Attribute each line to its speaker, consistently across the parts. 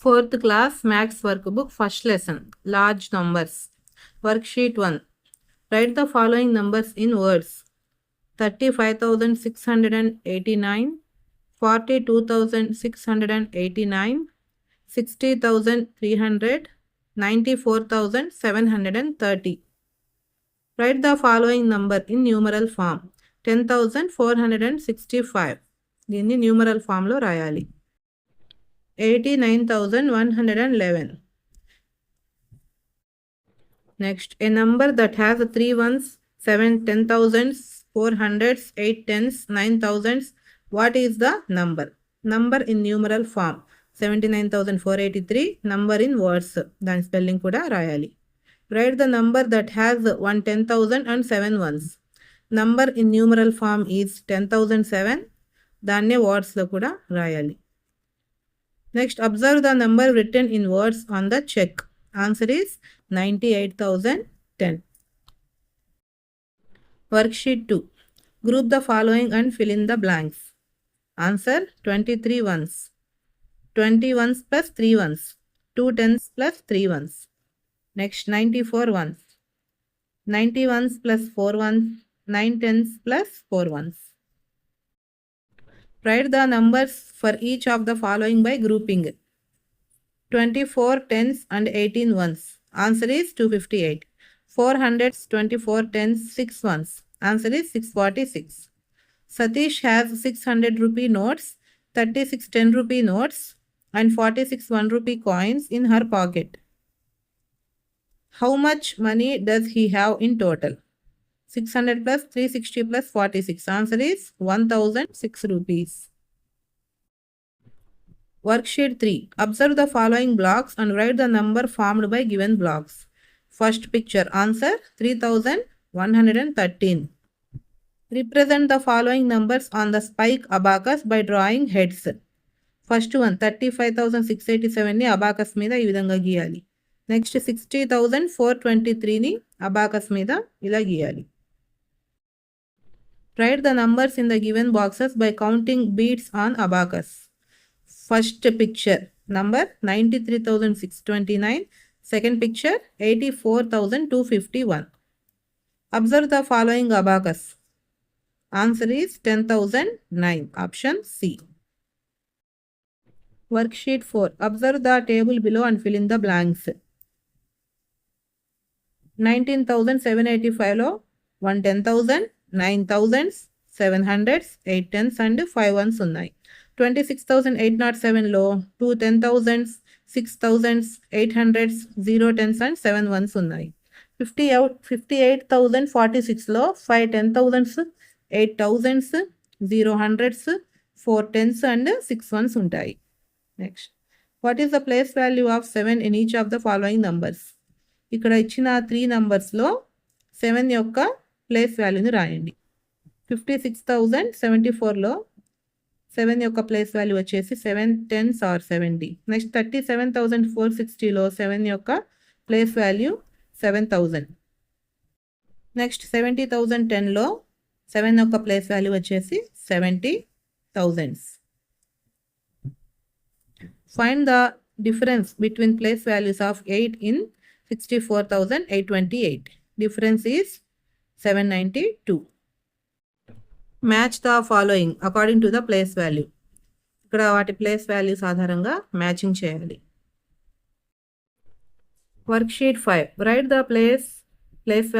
Speaker 1: Fourth class Maths workbook, first lesson, large numbers. Worksheet 1. Write the following numbers in words: 35,689, 42,689, 60,300, 94,730. Write the following number in numeral form: 10,465. దీన్ని numeral form లో రాయాలి. 89,111. Next, a number that has 3 ones, 7 10,000s, 4 hundreds, 8 tens, 9 thousands. What is the number? Number in numeral form 79,483. Number in words. దాని spelling కూడా రాయాలి. Write the number that has 1 10,000 and 7 ones. Number in numeral form is 10,007. దాన్నే words లో కూడా రాయాలి. Next, observe the number written in words on the check. Answer is 98,010. Worksheet 2. Group the following and fill in the blanks. Answer: 23 ones, 20 ones plus 3 ones, 2 tens plus 3 ones. Next, 94 ones, 90 ones plus 4 ones, 9 tens plus 4 ones. Write the numbers for each of the following by grouping. 24 tens and 18 ones. Answer is 258. 4 hundreds, 24 tens, 6 ones. Answer is 646. Satish has 600 rupee notes, 36 10 rupee notes and 46 1 rupee coins in her pocket. How much money does he have in total? 600 plus 360 plus 46. Answer is 1,006 rupees. Worksheet 3. Observe the following blocks and write the number formed by given blocks. First picture. Answer: 3,113. Represent the following numbers on the spike abacus by drawing heads. First one 35,687 ని abacus మీద ఈ విధంగా గీయాలి. Next 60,423 ని abacus మీద ఇలా గీయాలి. Write the numbers in the given boxes by counting beads on abacus. First picture number 93,629. Second picture 84,251. Observe the following abacus. Answer is 10,009. Option C. Worksheet 4. Observe the table below and fill in the blanks. 19,785 లో 1 10,000, 9,000s, 700s, 8 tens and 5 ones ఉన్నాయి. 26,807 లో 2 10,000s, 6,000s, 800s, 0 tens and 7 ones ఉన్నాయి. 58,046 లో 5 10,000s, 8,000s, 0 hundreds, 4 tens and 6 ones ఉంటాయి. Next, what is the place value of 7 in each of the following numbers? ఇక్కడ ఇచ్చిన 3 నంబర్స్లో 7 యొక్క place వాల్యూని రాయండి. 56,074లో 7 యొక్క ప్లేస్ వాల్యూ వచ్చేసి 7 10s or 70. నెక్స్ట్ 37,460లో 7 యొక్క ప్లేస్ వాల్యూ 7,000. నెక్స్ట్ 70,010లో 7 యొక్క ప్లేస్ వాల్యూ వచ్చేసి 70,000. Find the difference between place values of 8 in 64,828. Difference is 792. Match the following according to the place value. ఇక్కడ వాటి ప్లేస్ వాల్యూస్ ఆధారంగా మ్యాచింగ్ చేయాలి. Worksheet 5. Write the place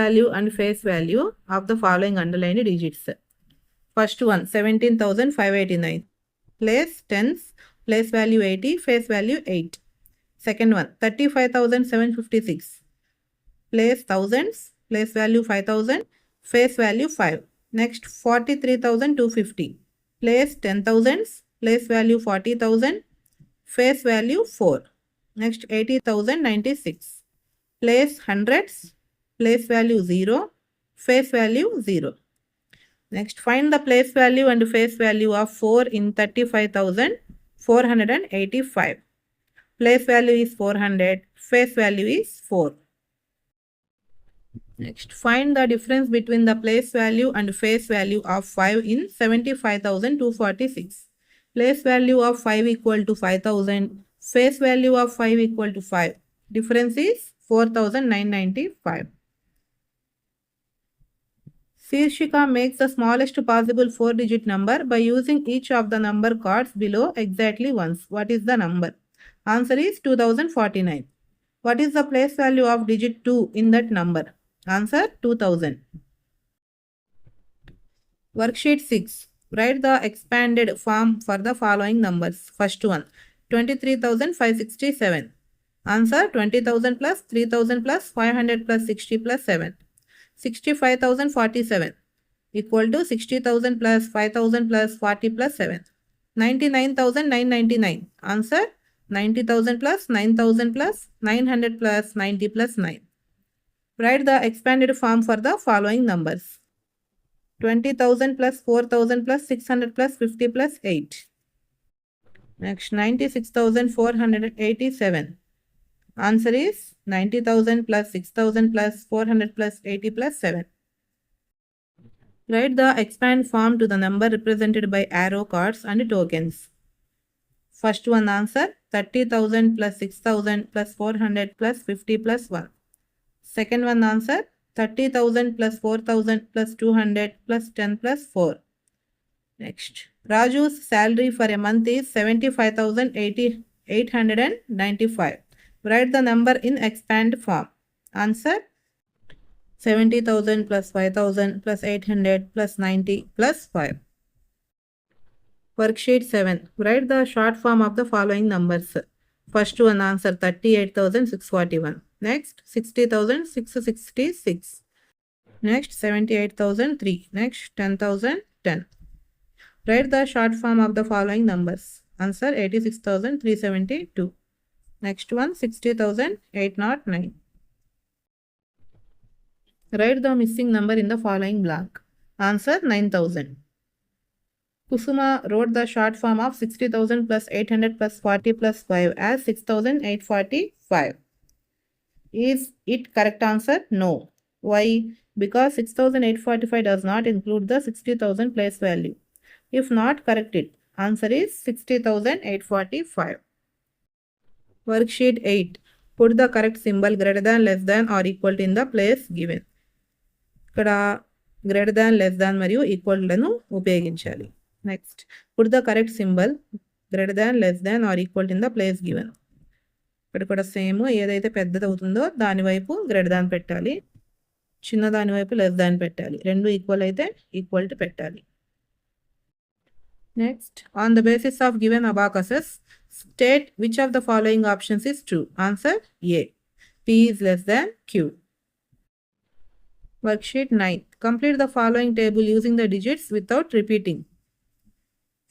Speaker 1: value and face value of the following underlined digits. First one 17,589. Place tens, place value 80, face value 8. Second one 35,756. Place thousands, place value 5,000, face value 5. Next 43,250. Place 10,000s, place value 40,000, face value 4. Next 80,096. Place hundreds, place value 0, face value 0. Next, find the place value and face value of 4 in 35,485. Place value is 400, face value is 4. Next, find the difference between the place value and face value of 5 in 75,246. Place value of 5 equal to 5,000, Face value of 5 equal to 5. Difference is 4995. Shirshika makes the smallest possible 4-digit number by using each of the number cards below exactly once. What is the number? Answer is 2049. What is the place value of digit 2 in that number? Answer 2000. Worksheet 6. Write the expanded form for the following numbers. First one, 23,567. Answer 20,000 plus 3,000 plus 500 plus 60 plus 7. 65,047 equal to 60,000 plus 5,000 plus 40 plus 7. 99,999. Answer 90,000 plus 9,000 plus 900 plus 90 plus 9. Write the expanded form for the following numbers. 20,000 plus 4,000 plus 600 plus 50 plus 8. Next, 96,487. Answer is 90,000 plus 6,000 plus 400 plus 80 plus 7. Write the expand form to the number represented by arrow cards and tokens. First one answer 30,000 plus 6,000 plus 400 plus 50 plus 1. Second one answer 30,000 plus 4,000 plus 200 plus 10 plus 4. Next, Raju's salary for a month is 75,895. Write the number in expand form. Answer 70,000 plus 5,000 plus 800 plus 90 plus 5. Worksheet 7. Write the short form of the following numbers. First one answer 38,641. Next 60,666. Next 78,003. Next 10,010. Write the short form of the following numbers. Answer 86,372. Next one 60,809. Write the missing number in the following blank. Answer 9,000. Kusuma wrote the short form of 60,000 plus 800 plus 40 plus 5 as 6,845. Is it correct answer? No. Why? Because 6,845 does not include the 60,000 place value. If not, correct it. Answer is 60,845. Worksheet 8. Put the correct symbol greater than, less than or equal to in the place given. ఇక్కడ greater than, less than మరియు equal లను ఉపయోగించాలి. Next, put the correct symbol greater than, less than or equal to in the place given. ఇక్కడ కూడా same ఏదైతే పెద్దది అవుతుందో దాని వైపు గ్రేటర్ దాన్ పెట్టాలి, చిన్న దాని వైపు లెస్ దాన్ పెట్టాలి. రెండు ఈక్వల్ అయితే ఈక్వల్ టు పెట్టాలి. Next, on the basis of given abacuses state which of the following options is true. Answer A. P is less than Q. Worksheet 9. Complete the following table using the digits without repeating.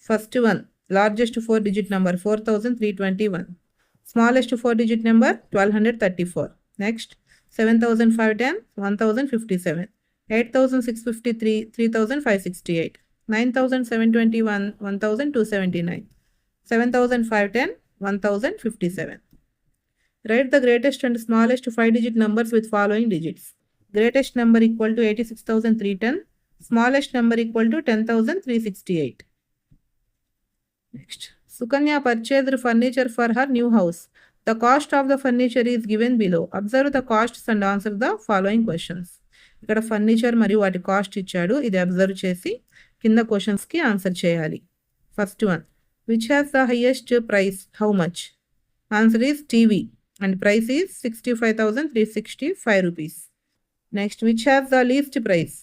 Speaker 1: First one, largest 4-digit number 4,321. Smallest 4-digit number 1,234. Next, 7,510, 1,057. 8,653, 3,568. 9,721, 1,279. 7,510, 1,057. Write the greatest and smallest 5-digit numbers with following digits. Greatest number equal to 86,310. Smallest number equal to 10,368. Next, Sukanya purchased furniture for her new house. The cost of the furniture is given below. Observe the costs and answer the following questions. ఇక్కడ furniture మరియు వాటి cost ఇచ్చాడు. ఇది observe చేసి కింద క్వశ్చన్స్కి answer చేయాలి. First one, which has the highest price? How much? Answer is TV and price is 65,365 rupees. Next, which has the least price?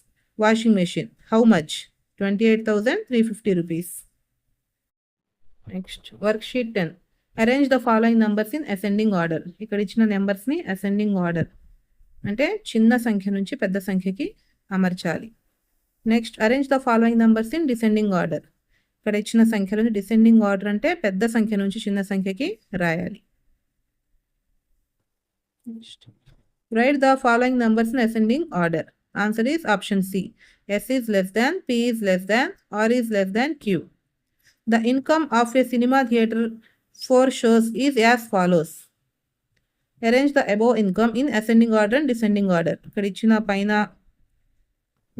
Speaker 1: Washing machine. How much? 28,350 rupees. Next, worksheet 10. Arrange the following numbers in ascending order. ఇక్కడ ఇచ్చిన నెంబర్స్ని ascending order అంటే చిన్న సంఖ్య నుంచి పెద్ద సంఖ్యకి అమర్చాలి. Next, arrange the following numbers in descending order. ఇక్కడ ఇచ్చిన సంఖ్యలను డిసెండింగ్ ఆర్డర్ అంటే పెద్ద సంఖ్య నుంచి చిన్న సంఖ్యకి రాయాలి. Write the following numbers in ascending order. Answer is option C. S is less than, P is less than, R is less than Q. The income of a cinema theatre for shows is as follows. Arrange the above income in ascending order and descending order. ఇక్కడ ఇచ్చిన పైన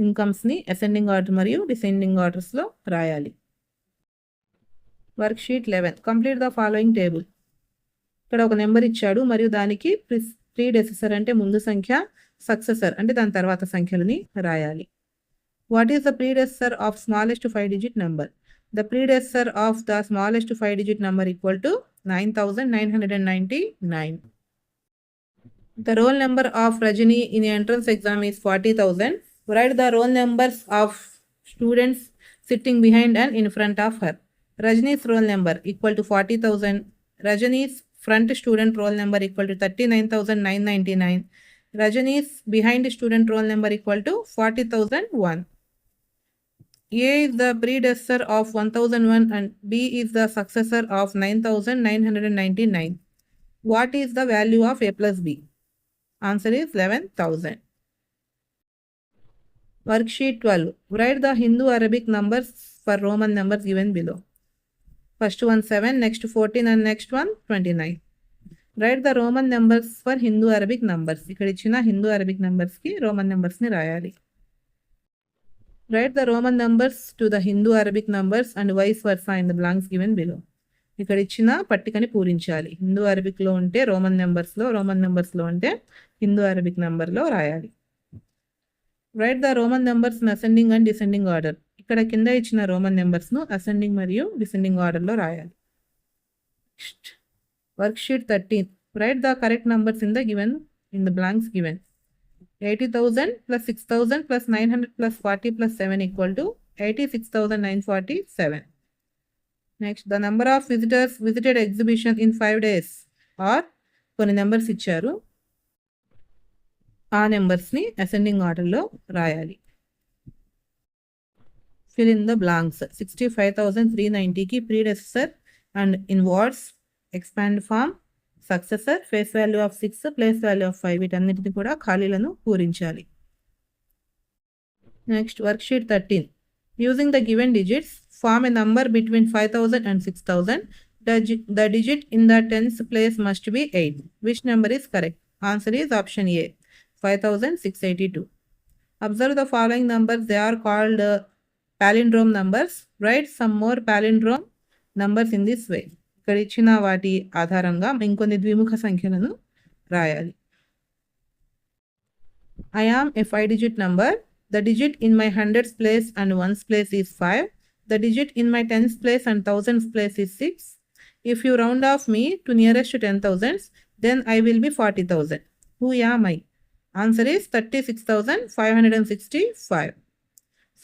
Speaker 1: ఇన్కమ్స్ని ascending order మరియు descending ఆర్డర్స్లో రాయాలి. Worksheet 11. Complete the following table. ఇక్కడ ఒక number ఇచ్చాడు మరియు దానికి ప్రీడెసెసర్ అంటే ముందు సంఖ్య, సక్సెసర్ అంటే దాని తర్వాత సంఖ్యలని రాయాలి. What is the predecessor of smallest 5-digit number? The predecessor of the smallest 5-digit number equal to 9999. The roll number of Rajini in the entrance exam is 40,000. Write the roll numbers of students sitting behind and in front of her. Rajini's roll number equal to 40,000. Rajini's front student roll number equal to 39,999. Rajini's behind student roll number equal to 40,001. A is the predecessor of 1001 and B is the successor of 9,999. What is the value of A plus B? Answer is 11,000. Worksheet 12. Write the Hindu Arabic numbers for Roman numbers given below. First one 7, next 14 and next one 29. Write the Roman numbers for Hindu Arabic numbers. ఇక్కడ ఇచ్చిన Hindu Arabic numbers కి Roman numbers ని రాయాలి. Write the Roman numbers to the Hindu Arabic numbers and vice versa in the blanks given below. ఇక్కడ ఇచ్చిన పట్టికని పూరించాలి. హిందూ అరబిక్లో ఉంటే రోమన్ నెంబర్స్లో, రోమన్ నెంబర్స్లో ఉంటే హిందూ అరబిక్ నెంబర్లో రాయాలి. Write the Roman numbers in ascending and descending order. ఇక్కడ కింద ఇచ్చిన రోమన్ నెంబర్స్ను అసెండింగ్ మరియు డిసెండింగ్ ఆర్డర్లో రాయాలి. Worksheet 13. Right the correct numbers in the blanks given. 80,000 plus 6,000 plus 900 plus 40 plus 7 equal to 86,947. Next, the number of visitors visited exhibition in 5 days or కొన్ని numbers ఇచ్చారు, ఆ నెంబర్స్ని అసెండింగ్ ఆర్డర్లో రాయాలి. Fill in the blanks. 65,390కి predecessor and in words expand form, successor, face value of 6, place value of 5 వీటన్నిటిని కూడా ఖాళీలను పూరించాలి. Next worksheet 13. Using the given digits, form a number between 5,000 and 6,000. The digit in the tens place must be 8. Which number is correct? Answer is option A, 5,682. Observe the following numbers. They are called palindrome numbers. Write some more palindrome numbers in this way. ఇక్కడ ఇచ్చిన వాటి ఆధారంగా ఇంకొన్ని ద్విముఖ సంఖ్యలను రాయాలి. I am a 5-digit number. The digit in my hundreds place and ones place is 5. The digit in my tens place and thousands place is 6. If you round off me to nearest to 10,000s, then I will be 40,000. Who am I? Answer is 36,565.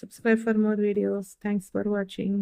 Speaker 1: Subscribe for more videos. Thanks for watching.